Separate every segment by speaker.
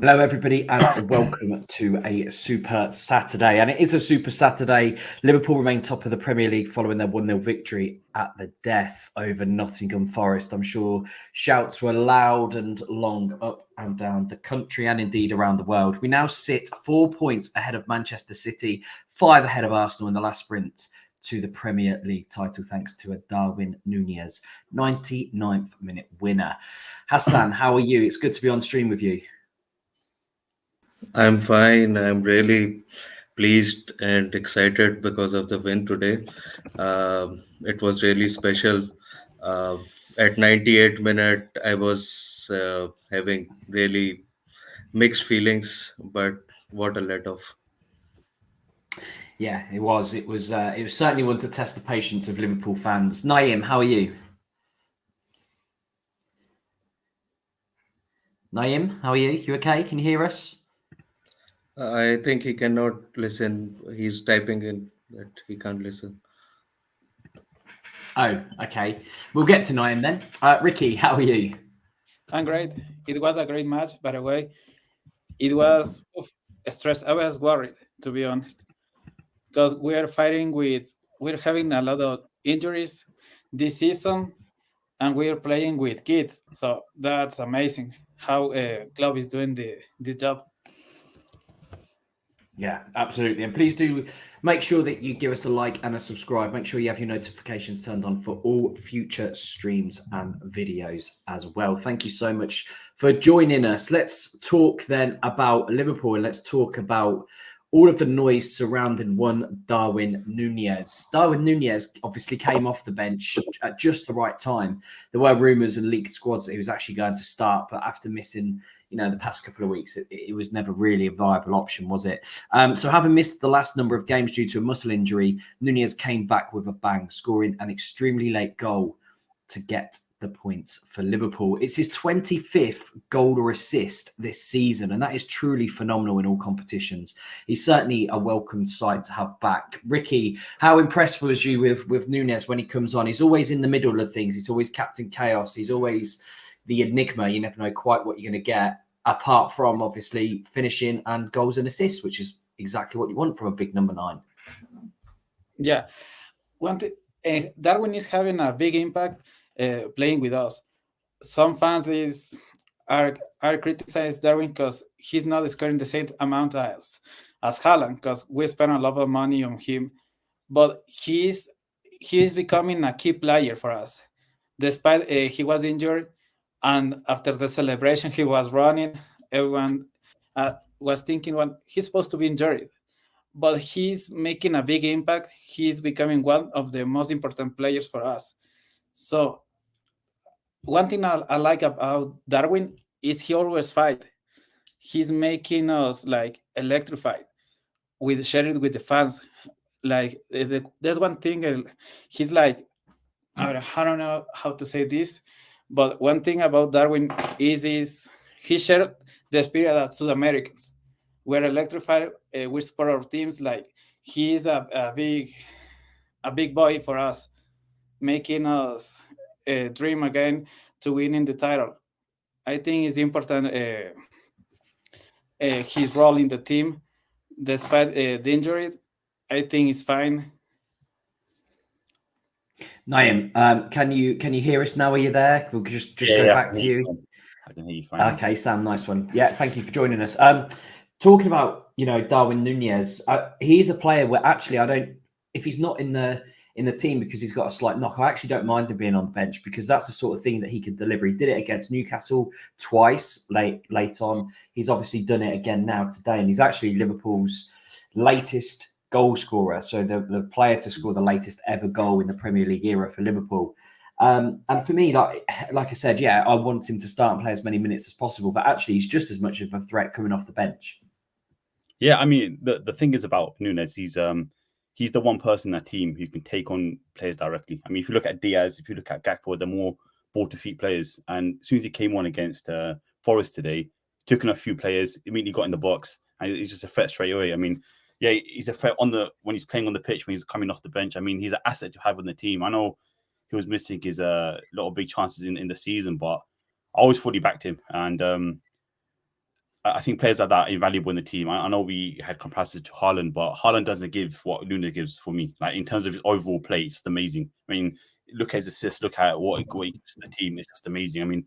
Speaker 1: Hello, everybody, and welcome to a Super Saturday. And it is a Super Saturday. Liverpool remain top of the Premier League following their 1-0 victory at the death over Nottingham Forest. I'm sure shouts were loud and long up and down the country and indeed around the world. We now sit 4 points ahead of Manchester City, 5 ahead of Arsenal in the last sprint to the Premier League title, thanks to a Darwin Nunez 99th minute winner. Hassan, how are you? It's good to be on stream with you.
Speaker 2: I'm fine. I'm really pleased and excited because of the win today. It was really special. Uh, at 98 minute, I was having really mixed feelings, but what a let off.
Speaker 1: Yeah, it was. It was certainly one to test the patience of Liverpool fans. Naeem, how are you? Naeem, how are you? You okay? Can you hear us?
Speaker 2: I think he cannot listen. He's typing in that he can't listen.
Speaker 1: Oh, okay. We'll get to Naeem then. Ricky, how are you?
Speaker 3: I'm great. It was a great match, by the way. It was stress. I was worried, to be honest, because we're having a lot of injuries this season, and we're playing with kids. So that's amazing how club is doing the job.
Speaker 1: Yeah, absolutely. And please do make sure that you give us a like and a subscribe. Make sure you have your notifications turned on for all future streams and videos as well. Thank you so much for joining us. Let's talk then about Liverpool, and let's talk about all of the noise surrounding one Darwin Nunez. Darwin Nunez obviously came off the bench at just the right time. There were rumours and leaked squads that he was actually going to start, but after missing, the past couple of weeks, it was never really a viable option, was it? So having missed the last number of games due to a muscle injury, Nunez came back with a bang, scoring an extremely late goal to get the points for Liverpool. It's his 25th goal or assist this season, and that is truly phenomenal in all competitions. He's certainly a welcome sight to have back. Ricky, how impressed was you with Nunez when he comes on? He's always in the middle of things. He's always Captain Chaos. He's always the enigma. You never know quite what you're going to get, apart from obviously finishing and goals and assists, which is exactly what you want from a big number 9.
Speaker 3: Yeah. Darwin is having a big impact playing with us. Some fans are criticizing Darwin because he's not scoring the same amount as Haaland, because we spent a lot of money on him, but he's becoming a key player for us. Despite he was injured, and after the celebration he was running, everyone was thinking, well, he's supposed to be injured, but he's making a big impact. He's becoming one of the most important players for us. So one thing I like about Darwin is he always fight. He's making us like electrified with sharing with the fans. Like there's one thing he's like, I don't know how to say this, but one thing about Darwin is he shared the spirit of South Americans. We're electrified. We support our teams. Like he's a big boy for us, making us dream again to winning the title. I think it's important his role in the team, despite the injury. I think it's fine.
Speaker 1: Naeem, can you hear us now? Are you there? We'll just go back to you.
Speaker 4: I can hear you fine.
Speaker 1: Okay, Sam, nice one. Yeah, thank you for joining us. Talking about Darwin Nunez, he's a player where actually if he's not in the team because he's got a slight knock, I actually don't mind him being on the bench, because that's the sort of thing that he can deliver. He did it against Newcastle twice late on. He's obviously done it again now today, and he's actually Liverpool's latest goal scorer. So the player to score the latest ever goal in the Premier League era for Liverpool. And for me, like I said, yeah, I want him to start and play as many minutes as possible, but actually he's just as much of a threat coming off the bench.
Speaker 4: Yeah, I mean, the thing is about Nunes, he's the one person in that team who can take on players directly. I mean, if you look at Diaz, if you look at Gakpo, they're more ball-to-feet players. And as soon as he came on against Forest today, took in a few players, immediately got in the box, and he's just a threat straight away. I mean, yeah, he's a threat when he's playing on the pitch, when he's coming off the bench. I mean, he's an asset to have on the team. I know he was missing his lot of big chances in the season, but I always fully backed him. And I think players like that are invaluable in the team. I know we had comparisons to Haaland, but Haaland doesn't give what Nunes gives for me. Like in terms of his overall play, it's amazing. I mean, look at his assists, look at what he gives to the team. It's just amazing. I mean,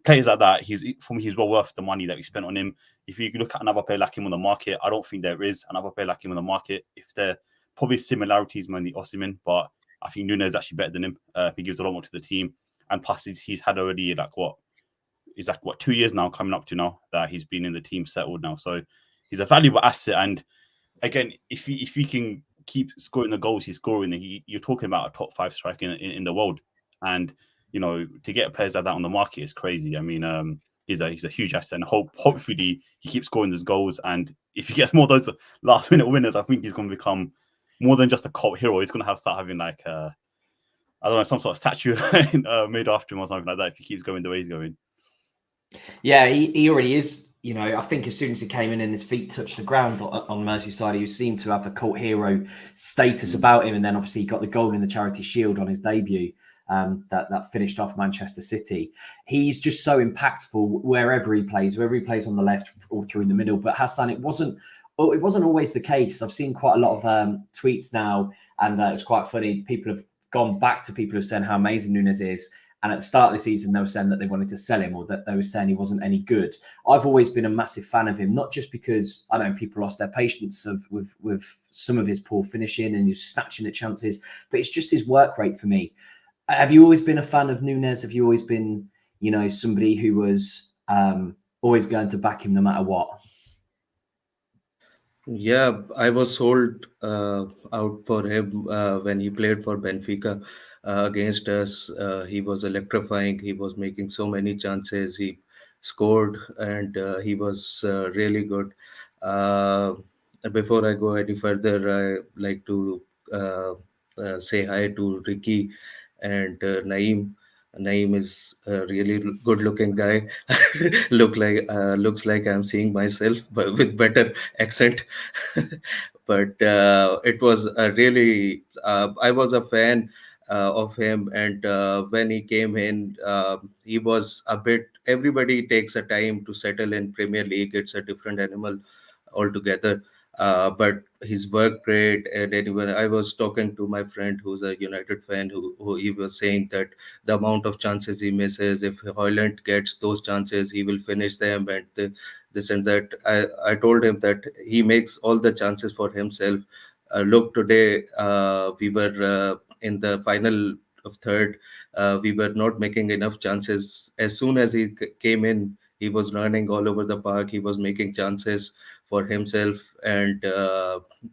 Speaker 4: players like that, for me, he's well worth the money that we spent on him. If you look at another player like him on the market, I don't think there is another player like him on the market. If there probably similarities, mainly Osimhen, but I think Nunes is actually better than him. He gives a lot more to the team, and plus he's had already he's 2 years now coming up to now that he's been in the team settled now. So he's a valuable asset. And again, if he can keep scoring the goals he's scoring, you're talking about a top 5 striker in the world. And to get players like that on the market is crazy. I mean, he's a huge asset, and hopefully he keeps scoring those goals. And if he gets more of those last minute winners, I think he's going to become more than just a cult hero. He's going to start having I don't know, some sort of statue made after him or something like that if he keeps going the way he's going.
Speaker 1: Yeah, he already is. I think as soon as he came in and his feet touched the ground on Merseyside, he seemed to have a cult hero status about him. And then obviously he got the goal in the Charity Shield on his debut. That finished off Manchester City. He's just so impactful wherever he plays on the left or through the middle. But Hassan, it wasn't always the case. I've seen quite a lot of tweets now, and it's quite funny. People have gone back to people who are saying how amazing Nunes is. And at the start of the season, they were saying that they wanted to sell him, or that they were saying he wasn't any good. I've always been a massive fan of him, not just because I know people lost their patience with some of his poor finishing and his snatching at chances, but it's just his work rate for me. Have you always been a fan of Nunes? Have you always been, somebody who was always going to back him no matter what?
Speaker 2: Yeah, I was sold out for him when he played for Benfica against us. He was electrifying. He was making so many chances. He scored, and he was really good. Before I go any further, I like to say hi to Ricky and Naeem. Naeem is a really good-looking guy. Looks like I'm seeing myself, but with better accent. But it was a really. I was a fan of him, and when he came in, he was a bit. Everybody takes a time to settle in Premier League. It's a different animal altogether. But his work rate, and anyway, I was talking to my friend who's a United fan, who he was saying that the amount of chances he misses, if Hoyland gets those chances, he will finish them, and this and that. I told him that he makes all the chances for himself. Look, today we were in the final of third. We were not making enough chances. As soon as he came in, he was running all over the park. He was making chances for himself, and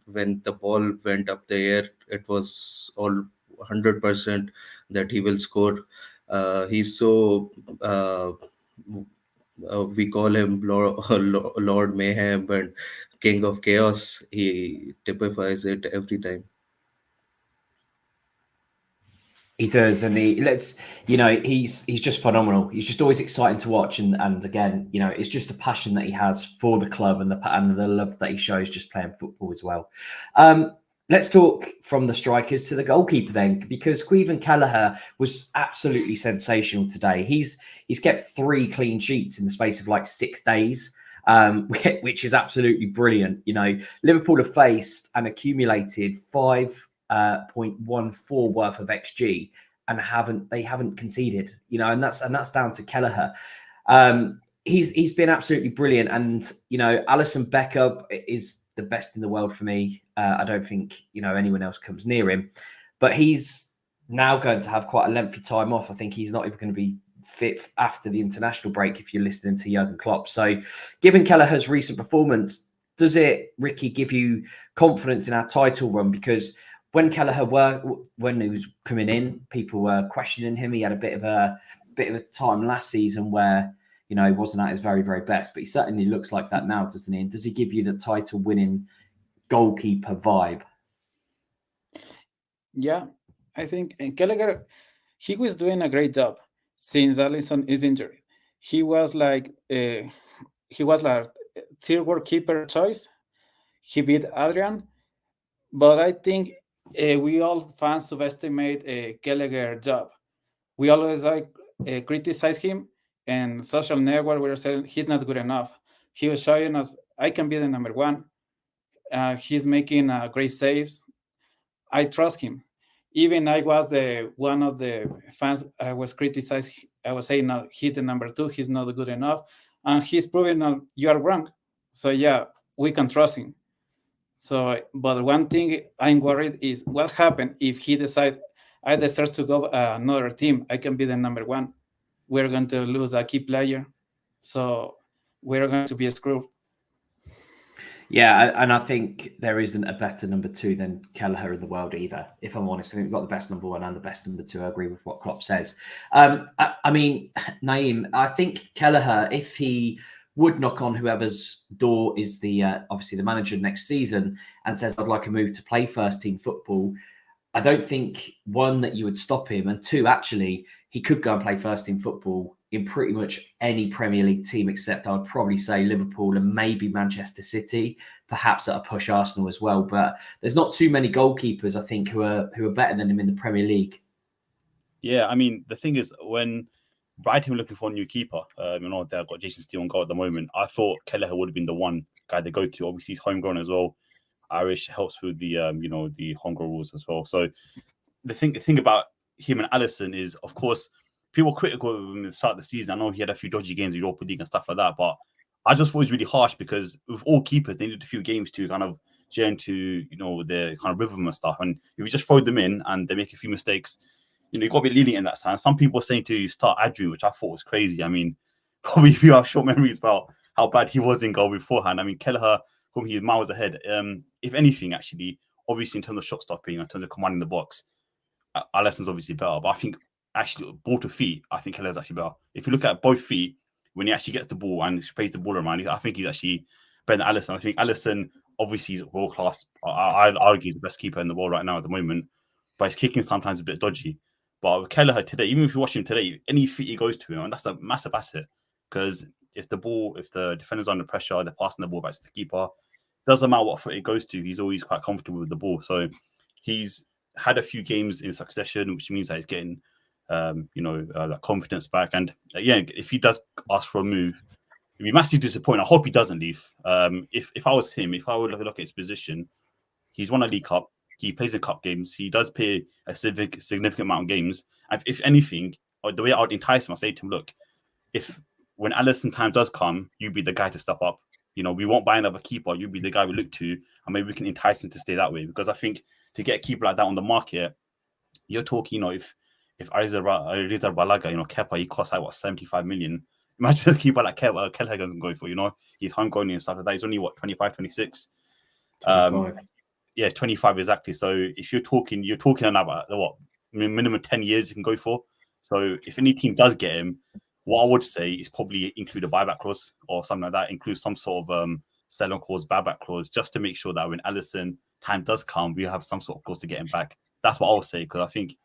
Speaker 2: when the ball went up the air, it was all 100% that he will score. He's so we call him Lord Mayhem and King of Chaos. He typifies it every time.
Speaker 1: He does, and he's just phenomenal. He's just always exciting to watch, and again, it's just the passion that he has for the club and the love that he shows just playing football as well. Let's talk from the strikers to the goalkeeper then, because Caoimhin Kelleher was absolutely sensational today. He's kept 3 clean sheets in the space of like 6 days. Which is absolutely brilliant. Liverpool have faced and accumulated 5.14 worth of XG and haven't conceded, and that's down to Kelleher. He's been absolutely brilliant, and Alisson Becker is the best in the world for me. I don't think anyone else comes near him, but he's now going to have quite a lengthy time off. I think he's not even going to be fit after the international break, if you're listening to Jurgen Klopp. So given Kelleher's recent performance, does it, Ricky, give you confidence in our title run? Because when Kelleher when he was coming in, people were questioning him. He had a bit of a time last season where he wasn't at his very, very best, but he certainly looks like that now, doesn't he? And does he give you the title winning goalkeeper vibe?
Speaker 3: Yeah, I think Kelleher, he was doing a great job since Alisson is injured. He was like tier world keeper choice. He beat Adrian, but I think we all fans subestimate Kelleher's job. We always criticize him, and social network we're saying he's not good enough. he was showing us, I can be the number one. He's making great saves. I trust him. Even I was one of the fans. I was criticized. I was saying, no, he's the number two. He's not good enough, and he's proving you are wrong. So yeah, we can trust him. So, but one thing I'm worried is what happened if he decides I deserve to go another team. I can be the number one. We're going to lose a key player, so we're going to be screwed.
Speaker 1: Yeah, and I think there isn't a better number two than Kelleher in the world either. If I'm honest, I think we've got the best number one and the best number two. I agree with what Klopp says. I mean, Naeem, I think Kelleher, if he would knock on whoever's door is the obviously the manager next season and says, I'd like a move to play first team football, I don't think, one, that you would stop him, and two, actually, he could go and play first team football in pretty much any Premier League team, except I would probably say Liverpool and maybe Manchester City, perhaps at a push Arsenal as well. But there's not too many goalkeepers, I think, who are better than him in the Premier League.
Speaker 4: Yeah, I mean, the thing is, when Brighton were looking for a new keeper, they've got Jason Steele on goal at the moment. I thought Kelleher would have been the one guy to go to. Obviously, he's homegrown as well. Irish helps with the the homegrown rules as well. So the thing about him and Alisson is, of course, people were critical of him at the start of the season. I know he had a few dodgy games in Europa League and stuff like that, but I just thought it was really harsh because with all keepers, they needed a few games to kind of get into their kind of rhythm and stuff. And if you just throw them in and they make a few mistakes, you've got to be lenient in that sense. Some people are saying to start Adrian, which I thought was crazy. I mean, probably if you have short memories about how bad he was in goal beforehand. I mean, Kelleher, he was miles ahead. If anything, actually, obviously in terms of shot stopping, in terms of commanding the box, Alisson's obviously better. But I think actually ball to feet, I think Keller's actually better. If you look at both feet, when he actually gets the ball and plays the ball around, I think he's actually better than Alisson. I think Alisson, obviously, is world class. I'd argue he's the best keeper in the world right now at the moment. But his kicking sometimes a bit dodgy. But with Kelleher today, even if you watch him today, any feet he goes to, and that's a massive asset. Because if the defender's under pressure, they're passing the ball back to the keeper, doesn't matter what foot it goes to, he's always quite comfortable with the ball. So he's had a few games in succession, which means that he's getting, that confidence back. And if he does ask for a move, it'd be massively disappointing. I hope he doesn't leave. If I was him, if I would look at his position, he's won a League Cup. He plays in cup games. He does play a significant amount of games. And if anything, the way I would entice him, I say to him, look, when Alisson time does come, you be the guy to step up. We won't buy another keeper. You be the guy we look to, and maybe we can entice him to stay that way. Because I think to get a keeper like that on the market, you're talking, if Ariza Balaga, Kepa, he costs like 75 million. Imagine a keeper like Kelleher doesn't go for, he's homegrown and stuff like that. He's only 25, 26.
Speaker 1: 25.
Speaker 4: Yeah, 25 exactly. So if you're talking about minimum 10 years you can go for. So if any team does get him, what I would say is probably include a buyback clause or something like that. Include some sort of sell-on clause, buyback clause, just to make sure that when Alisson time does come, we have some sort of clause to get him back. That's what I would say, because I think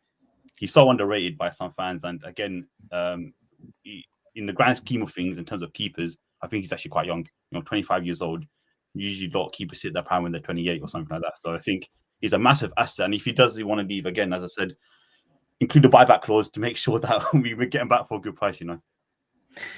Speaker 4: he's so underrated by some fans. And again, in the grand scheme of things, in terms of keepers, I think he's actually quite young. 25 years old. Usually, a lot of keepers sit their prime when they're 28 or something like that. So I think he's a massive asset. And if he does want to leave, again, as I said, include a buyback clause to make sure that we get him back for a good price.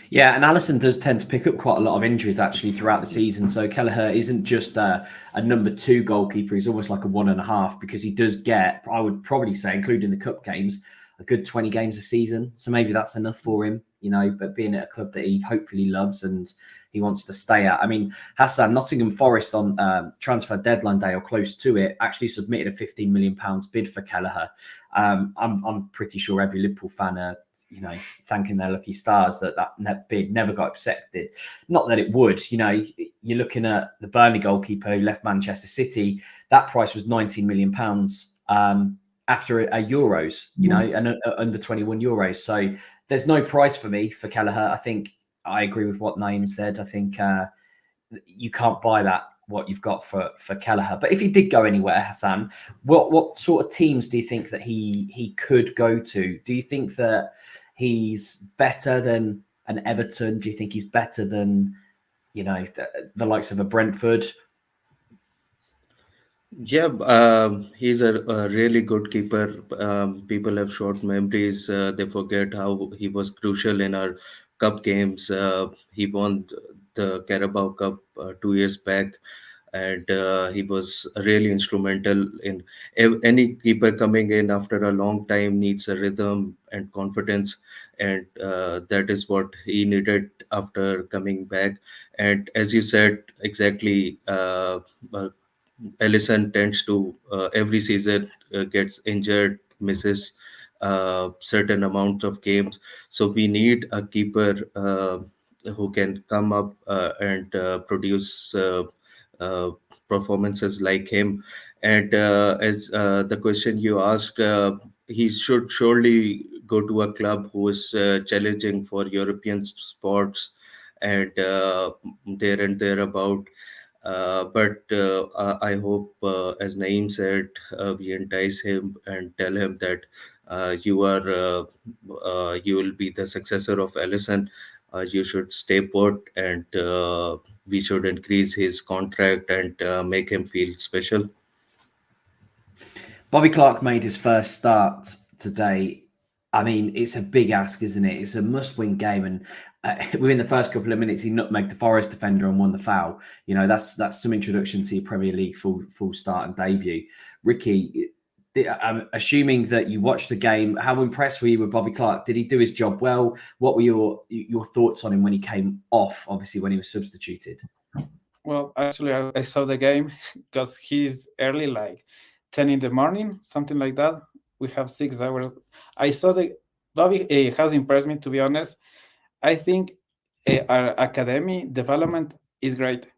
Speaker 1: Yeah, and Alisson does tend to pick up quite a lot of injuries actually throughout the season. So Kelleher isn't just a number two goalkeeper; he's almost like a 1.5, because he does get, I would probably say, including the cup games, a good 20 games a season. So maybe that's enough for him, But being at a club that he hopefully loves and he wants to stay at. I mean, Hassan, Nottingham Forest on transfer deadline day or close to it actually submitted a £15 million bid for Kelleher. I'm pretty sure every Liverpool fan are, thanking their lucky stars that bid never got accepted. Not that it would. You're looking at the Burnley goalkeeper who left Manchester City. That price was £19 million after a Euros, and under 21 Euros. So there's no price for me for Kelleher. I think I agree with what Naeem said. I think you can't buy that, what you've got for Kelleher. But if he did go anywhere, Hassan, what sort of teams do you think that he could go to? Do you think that he's better than an Everton? Do you think he's better than, the likes of a Brentford?
Speaker 2: Yeah, he's a really good keeper. People have short memories. They forget how he was crucial in our cup games. He won the Carabao Cup 2 years back, and he was really instrumental in any keeper coming in after a long time needs a rhythm and confidence, and that is what he needed after coming back. And as you said, exactly, Alisson tends to every season gets injured, misses certain amount of games. So we need a keeper who can come up and produce performances like him. And as the question you asked, he should surely go to a club who is challenging for European sports and there and thereabout. But I hope, as Naeem said, we entice him and tell him that you will be the successor of Alisson. You should stay put, and we should increase his contract and make him feel special.
Speaker 1: Bobby Clark made his first start today. I mean, it's a big ask, isn't it? It's a must-win game, and within the first couple of minutes, he nutmegged the Forest defender and won the foul. You know, that's some introduction to your Premier League full start and debut. Ricky, I'm assuming that you watched the game. How impressed were you with Bobby Clark? Did he do his job well? What were your thoughts on him when he came off? Obviously, when he was substituted.
Speaker 3: Well, actually, I saw the game because he's early, like 10 in the morning, something like that. We have 6 hours. I saw the Bobby has impressed me, to be honest. I think our academy development is great.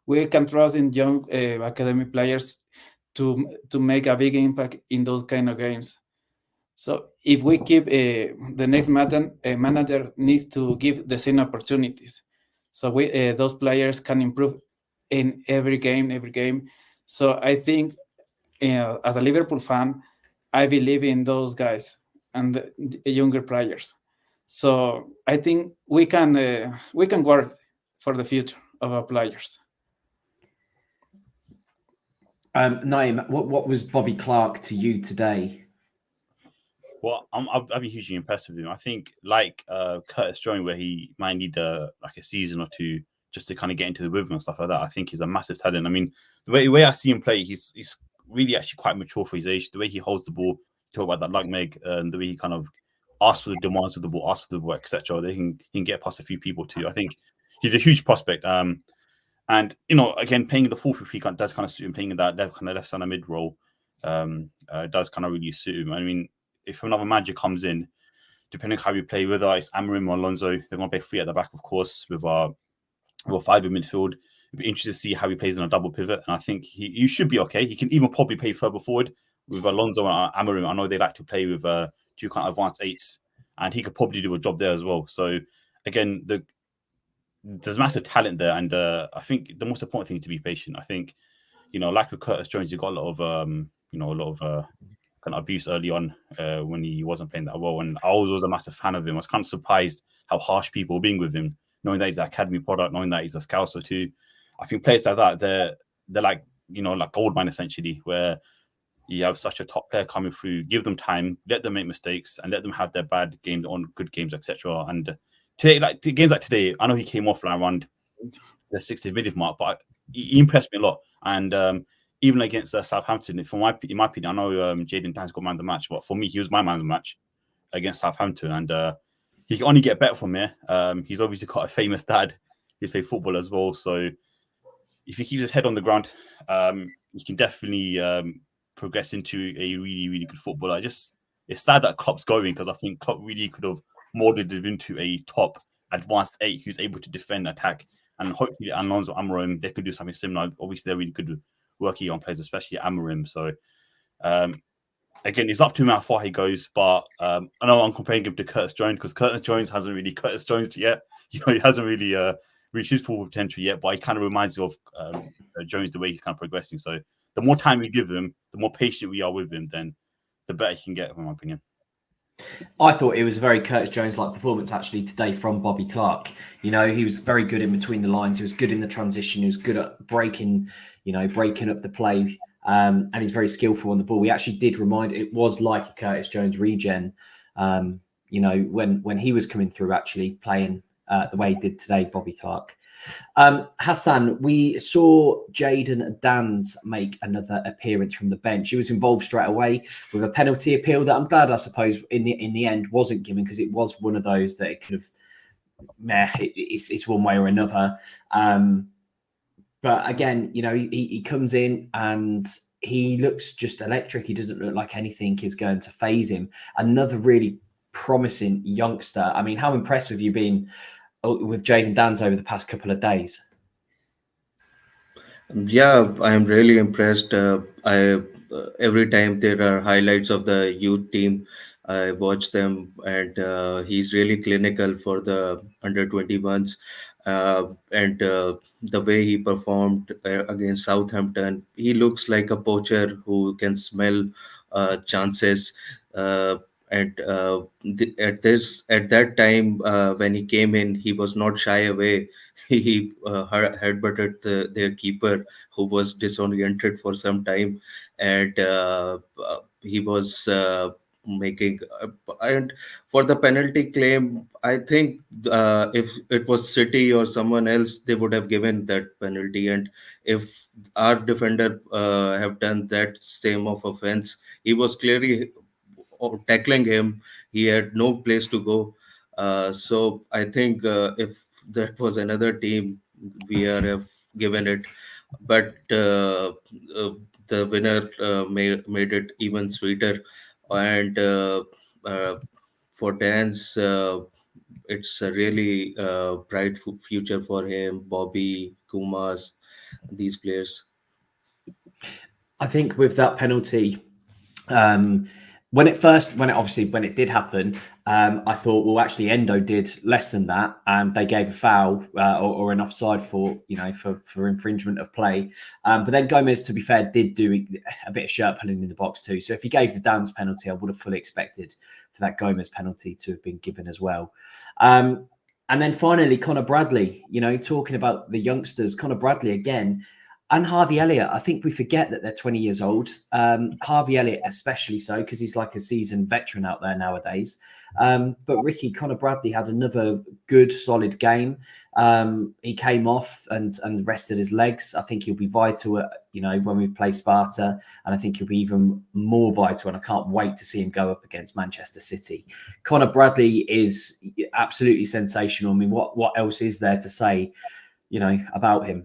Speaker 3: We can trust in young academy players to make a big impact in those kind of games. So if we keep the next manager needs to give the same opportunities, so we those players can improve in every game. So I think as a Liverpool fan, I believe in those guys and the younger players. So I think we can work for the future of our players.
Speaker 1: Naeem, what was Bobby Clark to you today?
Speaker 4: Well, I've been hugely impressed with him. I think, like Curtis Jones, where he might need like a season or two just to kind of get into the rhythm and stuff like that. I think he's a massive talent. I mean, the way I see him play, he's really actually quite mature for his age. The way he holds the ball, talk about that nutmeg, and the way he kind of asks for the demands of the ball, asks for the ball, etc. They can get past a few people too. I think he's a huge prospect. And you know, again, playing the 4-3 does kind of suit him. Playing in that kind of left center mid role does kind of really suit him. I mean, if another manager comes in, depending on how we play, whether it's Amorim or Alonso, they're going to play 3 at the back, of course, with our 5 in midfield. It'd be interesting to see how he plays in a double pivot, and I think he should be okay. He can even probably play further forward with Alonso and Amorim. I know they like to play with 2 kind of advanced 8s, and he could probably do a job there as well. So again, there's massive talent there, and I think the most important thing is to be patient. I think, you know, like with Curtis Jones, you got a lot of kind of abuse early on when he wasn't playing that well, and I always was a massive fan of him. I was kind of surprised how harsh people were being with him, knowing that he's an academy product, knowing that he's a scouser too. I think players like that, they're like, you know, like gold mine essentially, where you have such a top player coming through, give them time, let them make mistakes, and let them have their bad games on good games, etc. And today, like games like today, I know he came off around the 60th minute mark, but he impressed me a lot. And even against Southampton, in my opinion, I know Jayden Dans got man of the match, but for me, he was my man of the match against Southampton, and he can only get better from here. He's obviously got a famous dad. He played football as well, so if he keeps his head on the ground, he can definitely progress into a really, really good footballer. It's sad that Klopp's going, because I think Klopp really could have molded him into a top advanced 8 who's able to defend, attack, and hopefully Alonso, Amorim, they could do something similar. Obviously, they're really good working on players, especially Amorim. So again, it's up to him how far he goes, but I know I'm comparing him to Curtis Jones, because Curtis Jones hasn't really Curtis Jones yet. You know, he hasn't really reached his full potential yet, but he kind of reminds you of Jones, the way he's kind of progressing. So the more time we give him, the more patient we are with him, then the better he can get, in my opinion.
Speaker 1: I thought it was a very Curtis Jones-like performance actually today from Bobby Clark. You know, he was very good in between the lines. He was good in the transition. He was good at breaking up the play. And he's very skillful on the ball. We actually did remind, it was like a Curtis Jones regen, you know, when he was coming through, actually playing the way he did today, Bobby Clark. Hassan, we saw Jayden Dans make another appearance from the bench. He was involved straight away with a penalty appeal that I'm glad, I suppose, in the end wasn't given, because it was one of those that it could have, it's one way or another. But again, you know, he comes in and he looks just electric. He doesn't look like anything is going to phase him. Another really promising youngster. I mean, how impressed have you been with Jayden Dans over the past couple of days?
Speaker 2: Yeah, I'm really impressed. I every time there are highlights of the youth team, I watch them, and he's really clinical for the under 21s. And the way he performed against Southampton, he looks like a poacher who can smell chances. And at that time when he came in, he was not shy away. He headbutted their keeper, who was disoriented for some time, and he was making. And for the penalty claim, I think if it was City or someone else, they would have given that penalty. And if our defender have done that same of offense, he was clearly tackling him. He had no place to go. So I think if that was another team, we have given it. But the winner made it even sweeter. And for Dan's, it's a really bright future for him. Bobby, Kumas, these players.
Speaker 1: I think with that penalty, when it did happen, I thought, well, actually Endo did less than that, and they gave a foul or an offside for infringement of play. But then Gomez, to be fair, did do a bit of shirt pulling in the box too. So if he gave the Dan's penalty, I would have fully expected for that Gomez penalty to have been given as well. And then finally, Connor Bradley, you know, talking about the youngsters, Connor Bradley again. And Harvey Elliott, I think we forget that they're 20 years old. Harvey Elliott especially so, because he's like a seasoned veteran out there nowadays. But Ricky, Connor Bradley had another good, solid game. He came off and rested his legs. I think he'll be vital, when we play Sparta. And I think he'll be even more vital. And I can't wait to see him go up against Manchester City. Connor Bradley is absolutely sensational. I mean, what else is there to say, about him?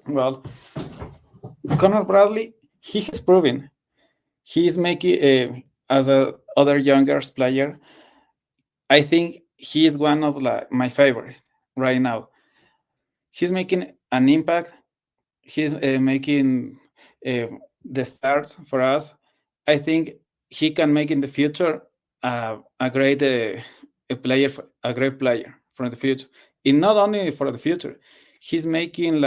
Speaker 3: Well, Connor Bradley, he has proven he's making as a other younger player. I think he is one of my favorite right now. He's making an impact. He's making the starts for us. I think he can make in the future a great player for the future. And not only for the future, he's making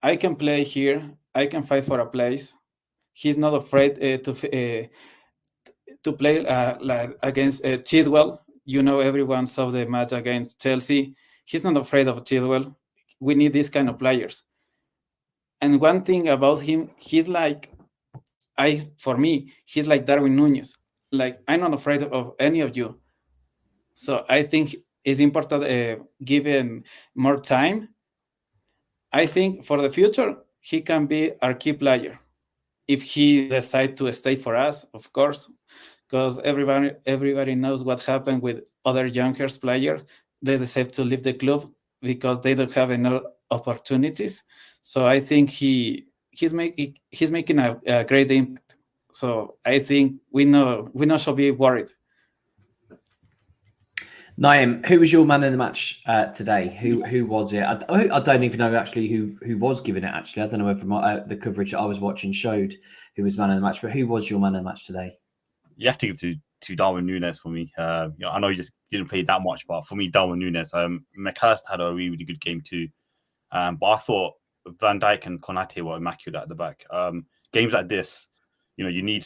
Speaker 3: I can play here. I can fight for a place. He's not afraid to play against Chilwell. Everyone saw the match against Chelsea. He's not afraid of Chilwell. We need these kind of players. And one thing about him, he's for me, he's like Darwin Nunez. I'm not afraid of any of you. So I think it's important given more time. I think for the future, he can be our key player if he decides to stay for us, of course, because everybody knows what happened with other younger players. They decide to leave the club because they don't have enough opportunities. So I think he's making a great impact. So I think we should be worried.
Speaker 1: Naim, who was your man in the match today? Who was it? I don't even know actually who was giving it. Actually, I don't know whether the coverage that I was watching showed who was man in the match. But who was your man in the match today?
Speaker 4: You have to give to Darwin Nunes for me. I know he just didn't play that much, but for me, Darwin Nunes. McAllister had a really, really good game too. But I thought Van Dijk and Konate were immaculate at the back. Games like this, you need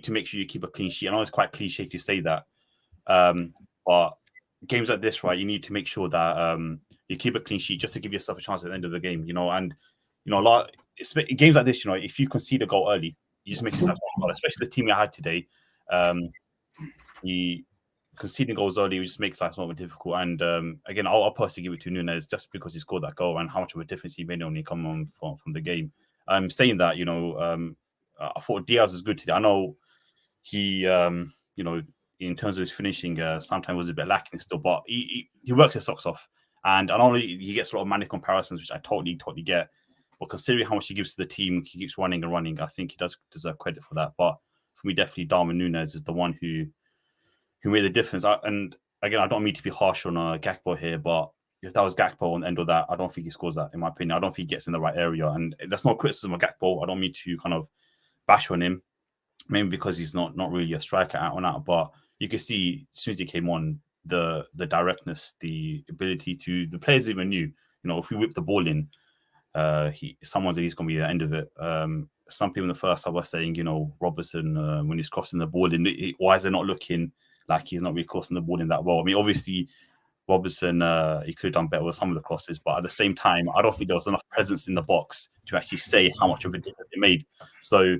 Speaker 4: to make sure you keep a clean sheet. I know it's quite cliche to say that, but games like this, right, you need to make sure that you keep a clean sheet just to give yourself a chance at the end of the game, and games like this, if you concede a goal early, you just make yourself, especially the team I had today. conceding goals early just makes life more difficult. And again, I'll personally give it to Nunes just because he scored that goal and how much of a difference he made when he come on from the game. Saying that, I thought Diaz was good today. I know he, in terms of his finishing, sometimes was a bit lacking still, but he works his socks off. And I know he gets a lot of manic comparisons, which I totally get. But considering how much he gives to the team, he keeps running and running. I think he does deserve credit for that. But for me, definitely Darwin Nunes is the one who made the difference. And again, I don't mean to be harsh on Gakpo here, but if that was Gakpo on the end of that, I don't think he scores that, in my opinion. I don't think he gets in the right area. And that's not criticism of Gakpo. I don't mean to kind of bash on him, maybe because he's not really a striker out and out. But you can see as soon as he came on, the directness, the ability to, the players even knew, if we whip the ball in, someone said he's going to be the end of it. Some people in the first half were saying, Robertson, when he's crossing the ball in, why is it not looking like he's not really crossing the ball in that well? I mean, obviously, Robertson, he could have done better with some of the crosses, but at the same time, I don't think there was enough presence in the box to actually say how much of a difference it made. So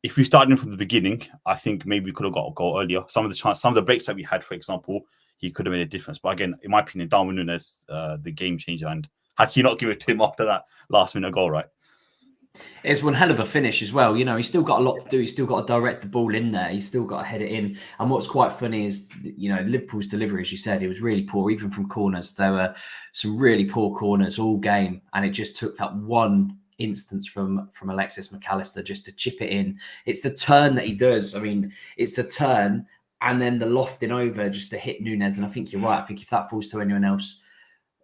Speaker 4: if we started from the beginning, I think maybe we could have got a goal earlier. Some of the breaks that we had, for example, he could have made a difference. But again, in my opinion, Darwin Nunes, the game changer, and how can you not give it to him after that last-minute goal, right?
Speaker 1: It's one hell of a finish as well. He's still got a lot to do. He's still got to direct the ball in there. He's still got to head it in. And what's quite funny is, Liverpool's delivery, as you said, it was really poor, even from corners. There were some really poor corners all game. And it just took that one instance from Alexis Mac Allister just to chip it in. It's the turn that he does. I mean, it's the turn and then the lofting over just to hit Nunes. And I think you're right. I think if that falls to anyone else,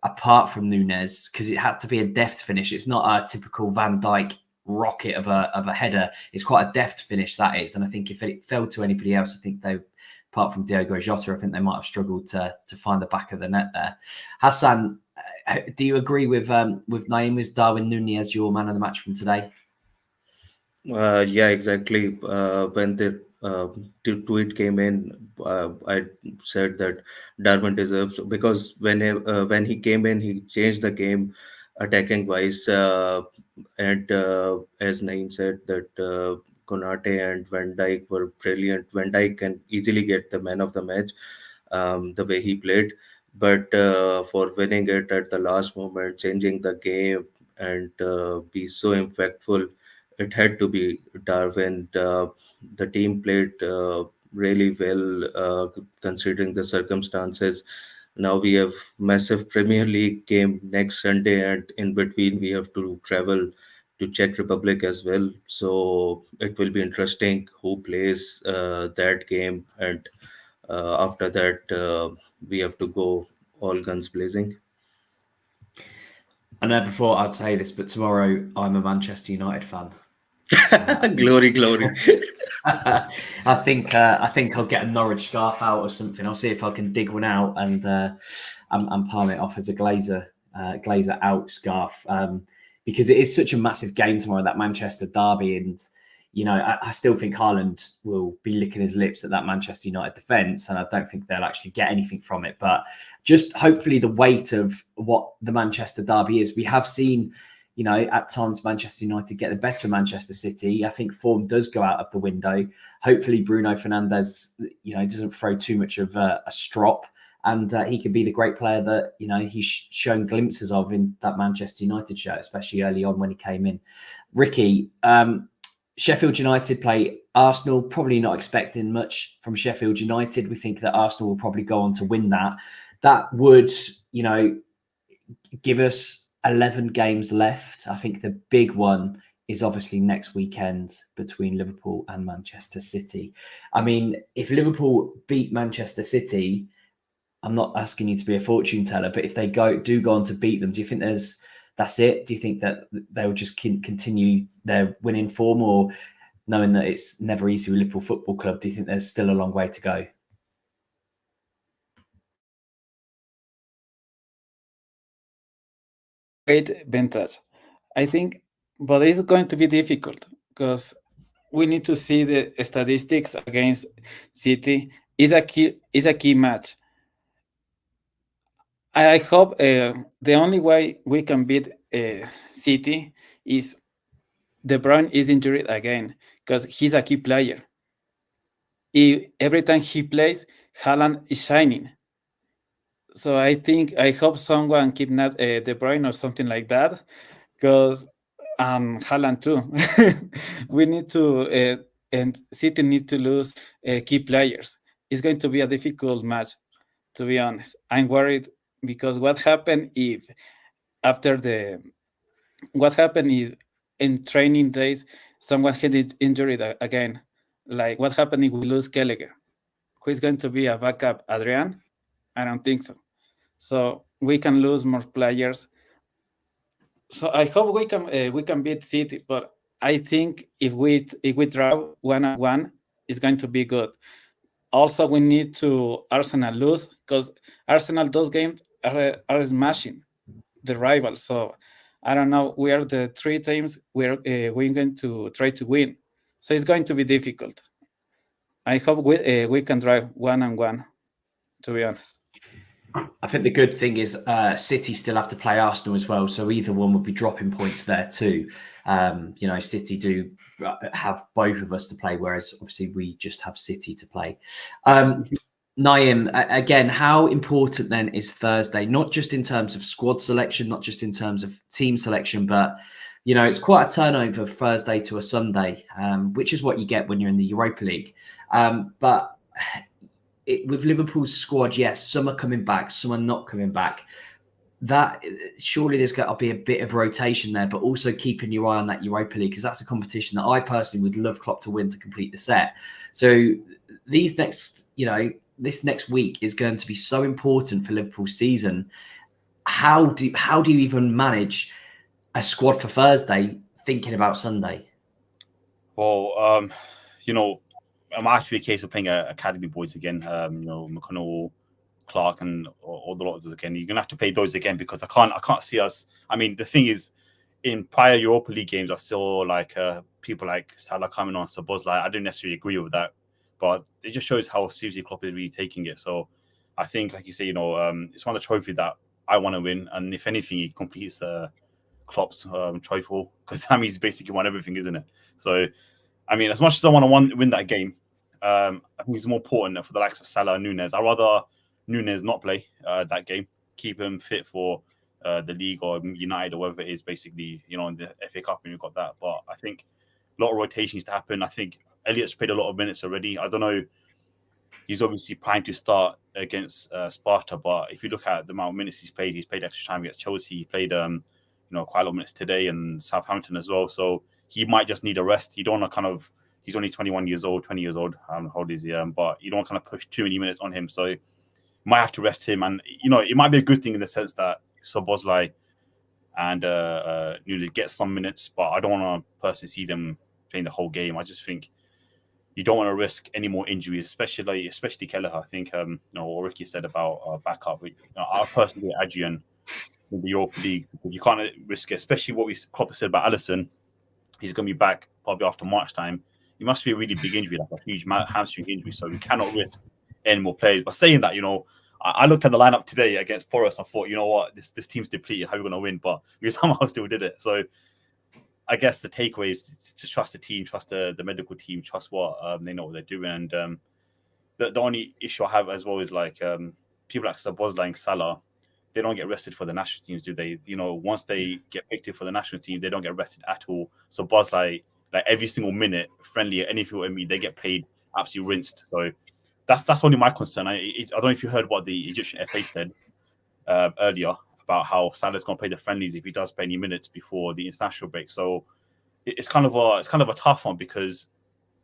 Speaker 1: apart from Nunes, because it had to be a deft finish. It's not a typical Van Dijk rocket of a header. It's quite a deft finish, that is. And I think if it fell to anybody else, I think they, apart from Diogo Jota, I think they might have struggled to find the back of the net there. Hassan, do you agree with Naeem? Is Darwin Nunez your man of the match from today?
Speaker 2: Yeah, exactly. When the tweet came in, I said that Darwin deserves, because when he came in, he changed the game attacking wise, and as Naeem said that Konate and Van Dijk were brilliant. Van Dijk can easily get the man of the match, the way he played, but for winning it at the last moment, changing the game, and be so impactful, it had to be Darwin. The team played really well, considering the circumstances. Now we have massive Premier League game next Sunday, and in between we have to travel to Czech Republic as well. So it will be interesting who plays that game, and after that we have to go all guns blazing.
Speaker 1: I never thought I'd say this, but tomorrow I'm a Manchester United fan.
Speaker 2: Glory.
Speaker 1: I think I'll get a Norwich scarf out or something. I'll see if I can dig one out and palm it off as a Glazer out scarf, because it is such a massive game tomorrow, that Manchester derby. And I still think Haaland will be licking his lips at that Manchester United defence, and I don't think they'll actually get anything from it. But just hopefully the weight of what the Manchester derby is. We have seen, at times Manchester United get the better of Manchester City. I think form does go out of the window. Hopefully Bruno Fernandes, doesn't throw too much of a strop, and he could be the great player that, he's shown glimpses of in that Manchester United shirt, especially early on when he came in. Ricky, Sheffield United play Arsenal, probably not expecting much from Sheffield United. We think that Arsenal will probably go on to win that. That would, give us 11 games left. I think the big one is obviously next weekend between Liverpool and Manchester City. I mean, if Liverpool beat Manchester City, I'm not asking you to be a fortune teller, but if they do go on to beat them, do you think that's it? Do you think that they'll just continue their winning form, or knowing that it's never easy with Liverpool Football Club, do you think there's still a long way to go?
Speaker 3: Great vintage, I think, but it's going to be difficult because we need to see the statistics against City. Is a key match. I hope the only way we can beat City is De Bruyne is injured again, because he's a key player. every time he plays, Haaland is shining. So I hope someone kidnap De Bruyne or something like that, because Haaland too. We need to and City need to lose key players. It's going to be a difficult match, to be honest. I'm worried because what happened if after the what happened if in training days someone had injured again? Like what happened if we lose Kelleher? Who is going to be a backup? Adrian? I don't think so. So we can lose more players. So I hope we can beat City, but I think if we draw 1-1, it's going to be good. Also, we need to Arsenal lose because Arsenal those games are smashing the rivals. So I don't know. We are the three teams we're going to try to win. So it's going to be difficult. I hope we can drive 1-1. To be honest.
Speaker 1: I think the good thing is City still have to play Arsenal as well, so either one would be dropping points there too. City do have both of us to play, whereas obviously we just have City to play. Naim, again, how important then is Thursday? Not just in terms of squad selection, not just in terms of team selection, but it's quite a turnover Thursday to a Sunday, which is what you get when you're in the Europa League. But with Liverpool's squad, yes, some are coming back, some are not coming back. That surely there's got to be a bit of rotation there, but also keeping your eye on that Europa League, because that's a competition that I personally would love Klopp to win to complete the set. So this next week is going to be so important for Liverpool's season. How do you even manage a squad for Thursday thinking about Sunday?
Speaker 4: Well, it might actually be a case of playing academy boys again. McConnell, Clark, and all the lots again. You're gonna have to play those again because I can't see us. I mean, the thing is, in prior Europa League games, I saw people like Salah coming on. So I didn't necessarily agree with that, but it just shows how seriously Klopp is really taking it. So I think, like you say, it's one of the trophies that I want to win, and if anything, he completes Klopp's trophy because he's basically won everything, isn't it? So. I mean, as much as I want to win that game, I think it's more important for the likes of Salah and Nunes. I'd rather Nunes not play that game, keep him fit for the league or United or whatever it is, basically, in the FA Cup, and we've got that. But I think a lot of rotation needs to happen. I think Elliott's played a lot of minutes already. I don't know. He's obviously primed to start against Sparta, but if you look at the amount of minutes he's played extra time against Chelsea. He played, quite a lot of minutes today and Southampton as well. So he might just need a rest. You don't want to he's only 20 years old. I don't know how old is he, but you don't want to push too many minutes on him. So you might have to rest him. And, it might be a good thing in the sense that Szoboszlai and Nunes get some minutes, but I don't want to personally see them playing the whole game. I just think you don't want to risk any more injuries, especially Kelleher. I think, what Ricky said about backup. I personally Adrian in the Europa League, because you can't risk it, especially what Klopp said about Alisson. He's going to be back probably after March time. It must be a really big injury, like a huge hamstring injury. So we cannot risk any more players. But saying that, I looked at the lineup today against Forest. I thought, what, this team's depleted. How are we going to win? But we somehow still did it. So I guess the takeaway is to trust the team, trust the medical team, trust what they know what they're doing. And the only issue I have as well is people like Szoboszlai and Salah. They don't get rested for the national teams, do they? Once they get picked for the national team, they don't get rested at all. So like every single minute, friendly, anything with me, they get played absolutely rinsed. So that's only my concern. I don't know if you heard what the Egyptian FA said earlier about how Salah's going to play the friendlies if he does play any minutes before the international break. So it's kind of a tough one because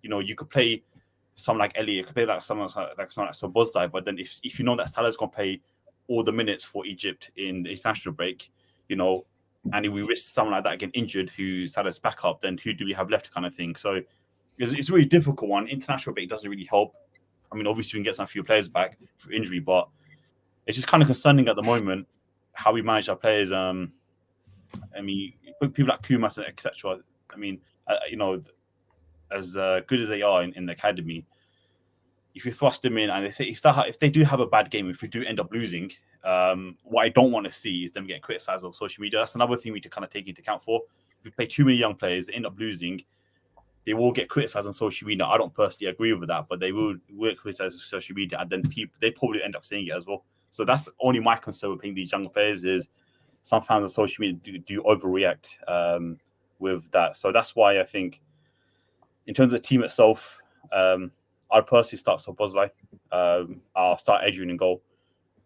Speaker 4: you could play someone like Elliott, you could play someone like Szoboszlai, but then if you know that Salah's going to play all the minutes for Egypt in the international break, and if we risk someone like that getting injured who Salah's back up, then who do we have left kind of thing. So it's a really difficult one. International break doesn't really help. I mean, obviously we can get some few players back for injury, but it's just kind of concerning at the moment how we manage our players. I mean, people like Kumas, etc. I mean, as good as they are in the academy, if you thrust them in and if they do have a bad game, if we do end up losing, what I don't want to see is them getting criticised on social media. That's another thing we need to kind of take into account for. If we play too many young players, they end up losing, they will get criticised on social media. I don't personally agree with that, but they will criticise on social media, and then they probably end up saying it as well. So that's only my concern with playing these young players is sometimes on social media do overreact with that. So that's why I think in terms of the team itself, I'd personally start Szoboszlai. I'll start Adrian in goal.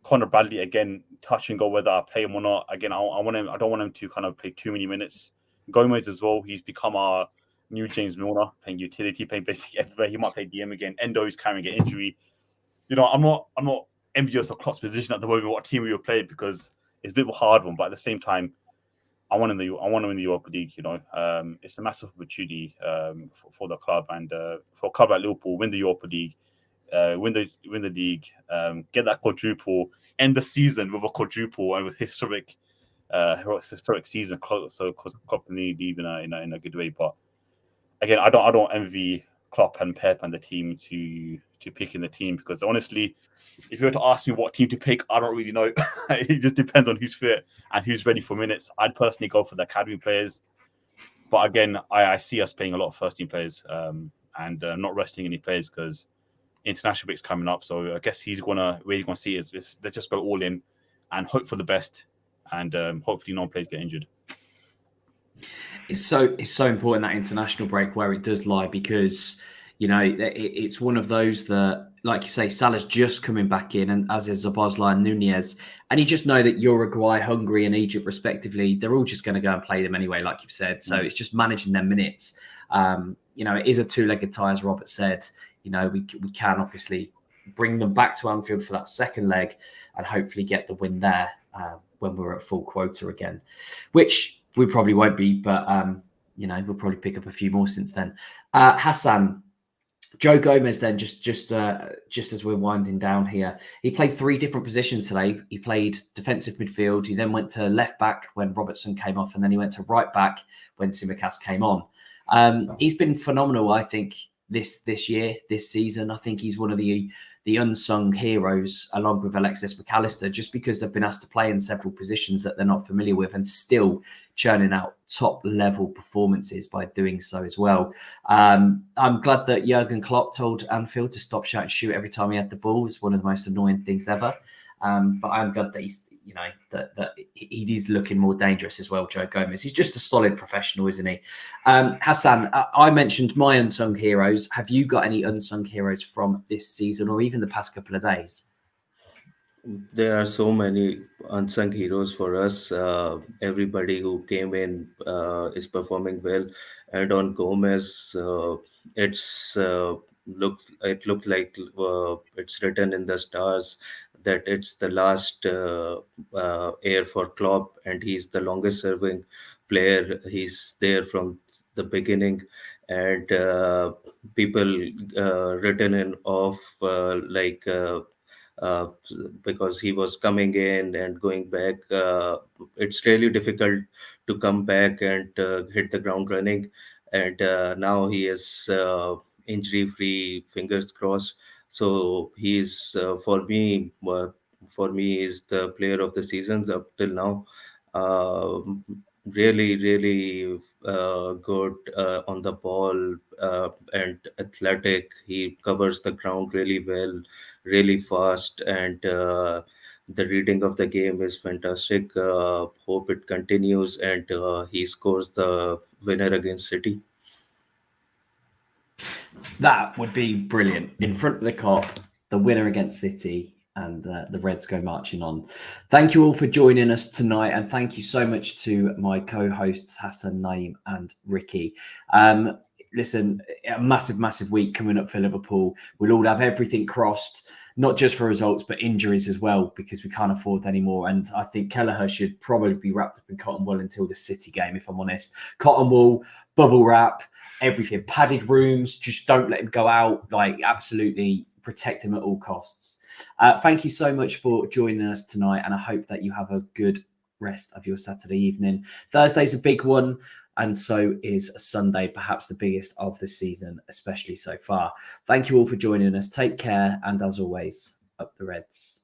Speaker 4: Conor Bradley again, touch and go whether I play him or not. Again, I want him. I don't want him to kind of play too many minutes. Gomez as well. He's become our new James Milner, playing utility, playing basically everywhere. He might play DM again. Endo is carrying an injury. You know, I'm not envious of Klopp's position at the moment. What team we will play because it's a bit of a hard one, but at the same time, I want him in the Europa League. You know, it's a massive opportunity for the club and for a club like Liverpool win the Europa League. Win the league, get that quadruple, end the season with a quadruple and with historic season. So Klopp can leave in a good way. But again, I don't envy Klopp and Pep and the team to pick in the team because honestly, if you were to ask me what team to pick, I don't really know. It just depends on who's fit and who's ready for minutes. I'd personally go for the academy players, but again, I see us playing a lot of first team players and not resting any players because international break's coming up, so I guess he's gonna see is let's just go all in and hope for the best, and hopefully no players get injured.
Speaker 1: It's so important that international break where it does lie because you know it's one of those that, like you say, Salah's just coming back in, and as is Szoboszlai and Nunez, and you just know that Uruguay, Hungary, and Egypt respectively, they're all just going to go and play them anyway, like you've said. So it's just managing their minutes. You know, it is a two-legged tie, as Robert said. You know, we can obviously bring them back to Anfield for that second leg and hopefully get the win there when we're at full quota again, which we probably won't be, but, you know, we'll probably pick up a few more since then. Hassan, Joe Gomez then, just as we're winding down here, he played 3 different positions today. He played defensive midfield. He then went to left back when Robertson came off, and then he went to right back when Tsimikas came on. He's been phenomenal, I think, this season. I think he's one of the unsung heroes along with Alexis McAllister, just because they've been asked to play in several positions that they're not familiar with and still churning out top level performances by doing so as well. I'm glad that Jurgen Klopp told Anfield to stop shout and shoot every time he had the ball. It's one of the most annoying things ever. But I'm glad that he's, you know, that he is looking more dangerous as well, Joe Gomez. He's just a solid professional, isn't he? Hassan, I mentioned my unsung heroes. Have you got any unsung heroes from this season or even the past couple of days?
Speaker 2: There are so many unsung heroes for us. Everybody who came in is performing well, and on Gomez, it looked like it's written in the stars that it's the last year for Klopp, and he's the longest serving player. He's there from the beginning, and people written in off because he was coming in and going back. It's really difficult to come back and hit the ground running, and now he is injury free, fingers crossed. So he's for me is the player of the seasons up till now. Really good on the ball and athletic. He covers the ground really well, really fast, and the reading of the game is fantastic. Hope it continues and he scores the winner against City.
Speaker 1: That would be brilliant. In front of the Kop, the winner against City, and the Reds go marching on. Thank you all for joining us tonight, and thank you so much to my co-hosts Hassan, Naeem, and Ricky. Listen, a massive week coming up for Liverpool. We'll all have everything crossed, not just for results, but injuries as well, because we can't afford any more. And I think Kelleher should probably be wrapped up in cotton wool until the City game, if I'm honest. Cotton wool, bubble wrap, everything. Padded rooms, just don't let him go out. Like, absolutely protect him at all costs. Thank you so much for joining us tonight, and I hope that you have a good rest of your Saturday evening. Thursday's a big one, and so is Sunday, perhaps the biggest of the season, especially so far. Thank you all for joining us. Take care, and as always, up the Reds.